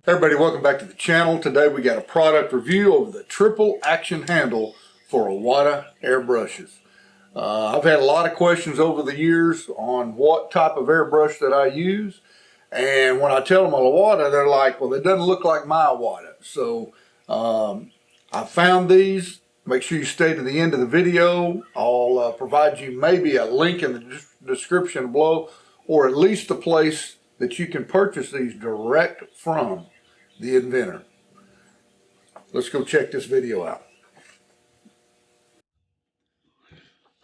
Everybody, welcome back to the channel. Today we got a product review of the triple action handle for Iwata airbrushes. I've had a lot of questions over the years on what type of airbrush that I use, and when I tell them Iwata, they're like, well, it doesn't look like my Iwata. So I found these. Make sure you stay to the end of the video. I'll provide you maybe a link in the description below, or at least a place that you can purchase these direct from the inventor. Let's go check this video out.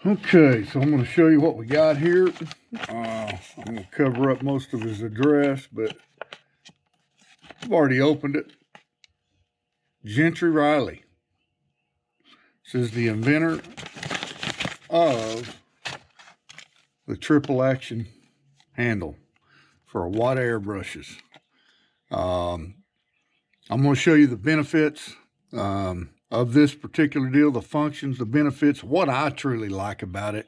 Okay, so I'm going to show you what we got here. I'm going to cover up most of his address, but I've already opened it. Gentry Riley. This is the inventor of the triple action handle for Iwata airbrushes. I'm going to show you the benefits of this particular deal, the functions, the benefits, what I truly like about it,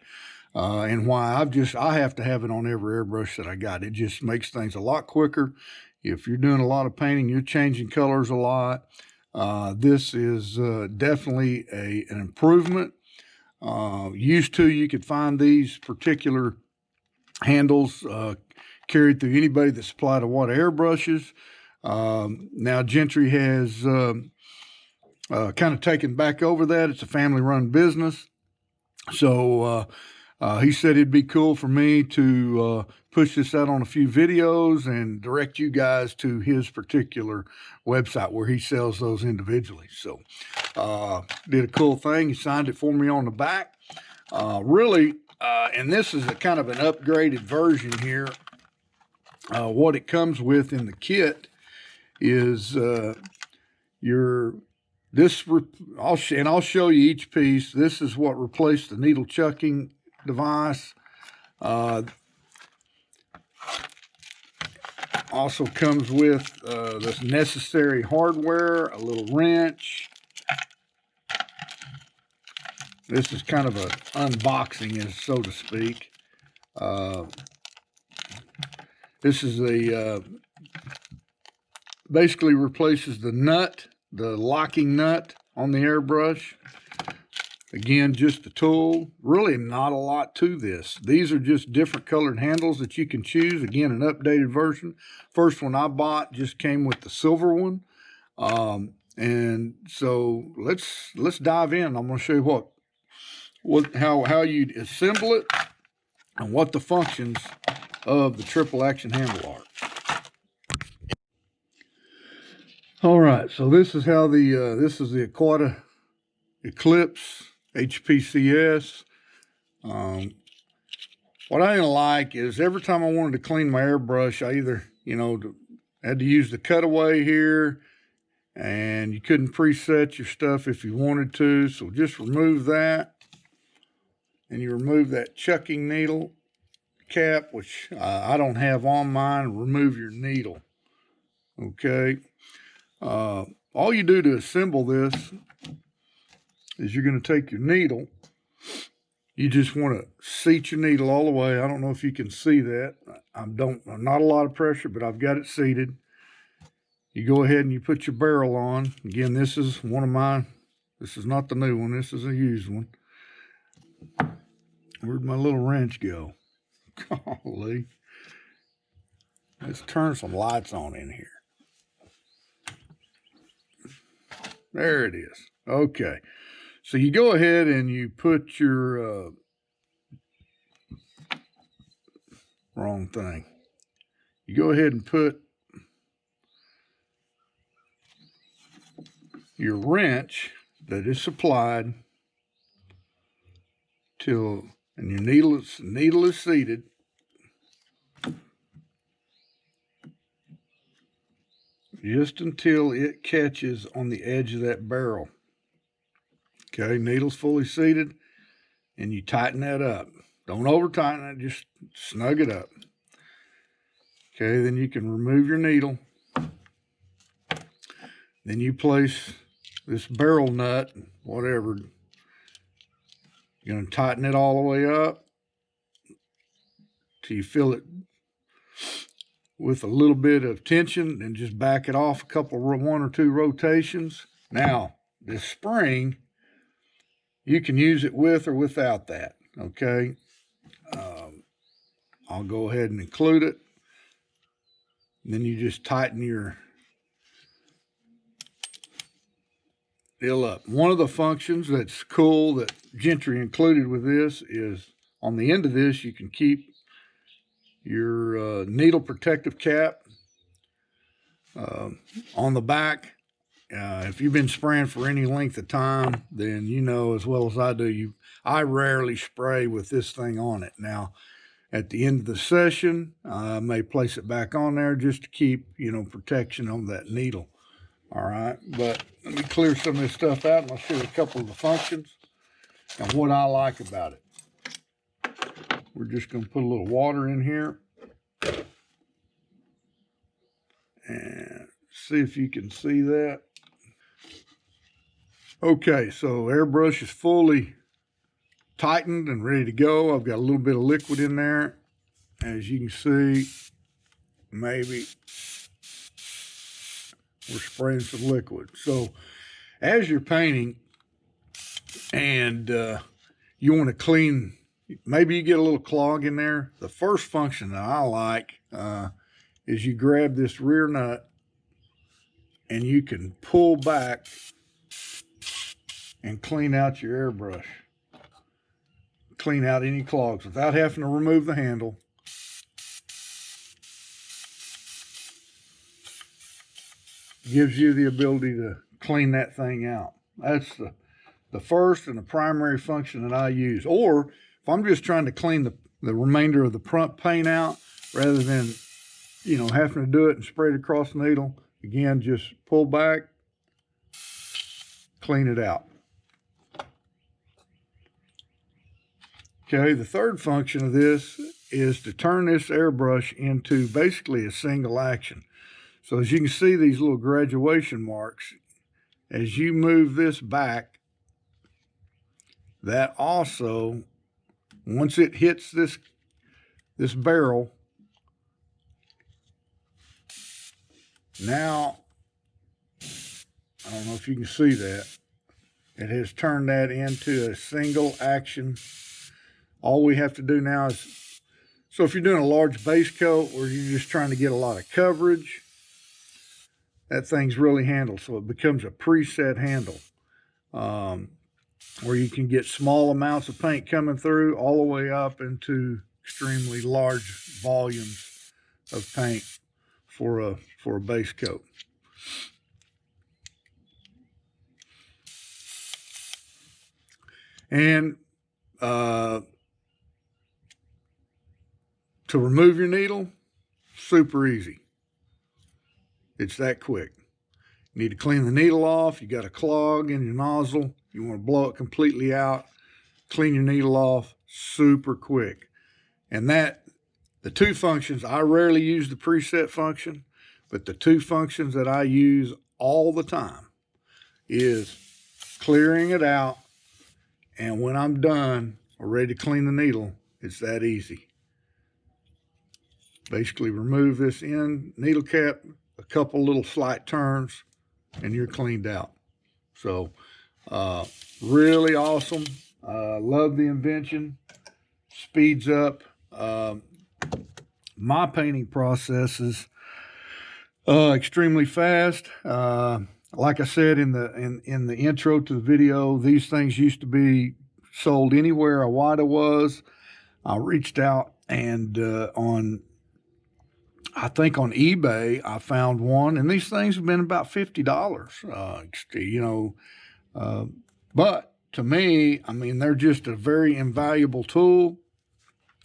and why I have to have it on every airbrush that I got. It just makes things a lot quicker. If you're doing a lot of painting, you're changing colors a lot. This is definitely an improvement. Used to, you could find these particular handles carried through anybody that supplied Iwata airbrushes. Now Gentry has kind of taken back over that. It's a family-run business. So he said it'd be cool for me to push this out on a few videos and direct you guys to his particular website where he sells those individually. So did a cool thing. He signed it for me on the back. And this is a kind of an upgraded version here. What it comes with in the kit is I'll show you each piece. This is what replaced the needle chucking device. Also comes with this necessary hardware, a little wrench. This is kind of an unboxing, so to speak. This is basically replaces the nut, the locking nut on the airbrush. Again, just a tool. Really not a lot to this. These are just different colored handles that you can choose. Again, an updated version. First one I bought just came with the silver one. And so let's dive in. I'm going to show you how you assemble it and what the functions of the triple action handle are. All right, so this is how this is the Iwata Eclipse HPCS. What I didn't like is every time I wanted to clean my airbrush, I either, had to use the cutaway here, and you couldn't preset your stuff if you wanted to. So just remove that, and you remove that chucking needle cap, which I don't have on mine. Remove your needle. Okay. All you do to assemble this is you're going to take your needle. You just want to seat your needle all the way. I don't know if you can see that. I'm not a lot of pressure, but I've got it seated. You go ahead and you put your barrel on. Again, this is one of mine. This is not the new one. This is a used one. Where'd my little wrench go? Golly. Let's turn some lights on in here. There it is. Okay. So you go ahead and you put your wrong thing. You go ahead and put your wrench that is supplied and your needle is seated. Just until it catches on the edge of that barrel. Okay, needle's fully seated, and you tighten that up. Don't over tighten it, just snug it up. Okay, then you can remove your needle. Then you place this barrel nut, whatever. You're going to tighten it all the way up till you feel it with a little bit of tension, and just back it off one or two rotations. Now, this spring, you can use it with or without that, okay? I'll go ahead and include it. And then you just tighten your deal up. One of the functions that's cool that Gentry included with this is on the end of this, you can keep your needle protective cap. On the back, if you've been spraying for any length of time, then you know as well as I do, I rarely spray with this thing on it. Now, at the end of the session, I may place it back on there just to keep, protection on that needle. All right, but let me clear some of this stuff out, and I'll show you a couple of the functions and what I like about it. We're just going to put a little water in here and see if you can see that. Okay, so airbrush is fully tightened and ready to go. I've got a little bit of liquid in there. As you can see, maybe we're spraying some liquid. So as you're painting and you want to clean, maybe you get a little clog in there. The first function that I like is you grab this rear nut and you can pull back and clean out your airbrush. Clean out any clogs without having to remove the handle. Gives you the ability to clean that thing out. That's the first and the primary function that I use. Or if I'm just trying to clean the remainder of the front paint out, rather than, having to do it and spray it across the needle, again, just pull back, clean it out. Okay, the third function of this is to turn this airbrush into basically a single action. So as you can see these little graduation marks, as you move this back, that also, once it hits this barrel, now, I don't know if you can see that, it has turned that into a single action. All we have to do now is, so if you're doing a large base coat or you're just trying to get a lot of coverage, that thing's really handled. So it becomes a preset handle where you can get small amounts of paint coming through all the way up into extremely large volumes of paint for a base coat. And to remove your needle, super easy. It's that quick. You need to clean the needle off. You got a clog in your nozzle. You want to blow it completely out. Clean your needle off super quick. And the two functions, I rarely use the preset function, but the two functions that I use all the time is clearing it out, and when I'm done or ready to clean the needle, it's that easy. Basically remove this end needle cap, a couple little slight turns, and you're cleaned out. So really awesome. Love the invention. Speeds up my painting processes extremely fast. Like I said in the intro to the video, these things used to be sold anywhere Iwata was. I reached out and on I think on eBay I found one, and these things have been about $50. But to me, I mean, they're just a very invaluable tool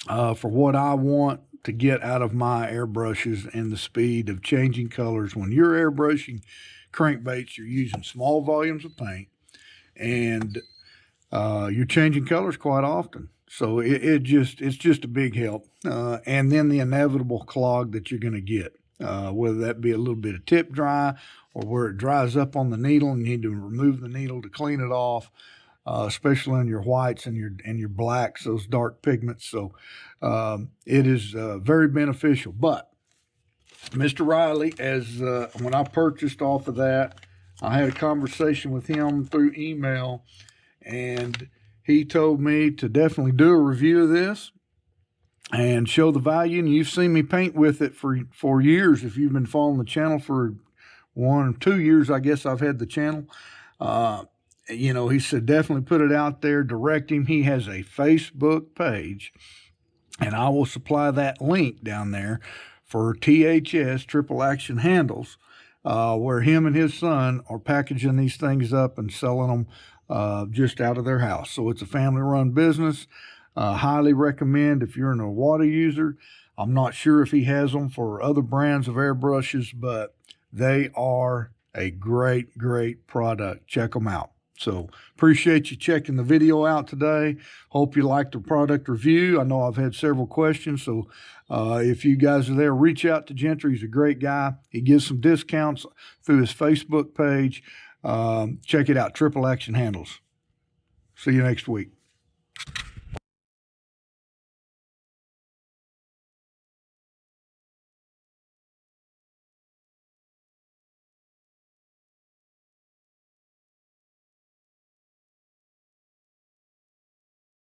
for what I want to get out of my airbrushes and the speed of changing colors. When you're airbrushing crankbaits, you're using small volumes of paint, and you're changing colors quite often. So it's just a big help. And then the inevitable clog that you're going to get, whether that be a little bit of tip dry or where it dries up on the needle and you need to remove the needle to clean it off, especially on your whites and your blacks, those dark pigments. So it is very beneficial. But Mr. Riley, as when I purchased off of that, I had a conversation with him through email, and he told me to definitely do a review of this and show the value. And you've seen me paint with it for years. If you've been following the channel for 1 or 2 years, I guess I've had the channel. He said definitely put it out there, direct him. He has a Facebook page, and I will supply that link down there for THS, Triple Action Handles, where him and his son are packaging these things up and selling them just out of their house. So it's a family-run business. Highly recommend if you're an Iwata user. I'm not sure if he has them for other brands of airbrushes, but they are a great, great product. Check them out. So appreciate you checking the video out today. Hope you liked the product review. I know I've had several questions, so if you guys are there, reach out to Gentry. He's a great guy. He gives some discounts through his Facebook page. Check it out, Triple Action Handles. See you next week.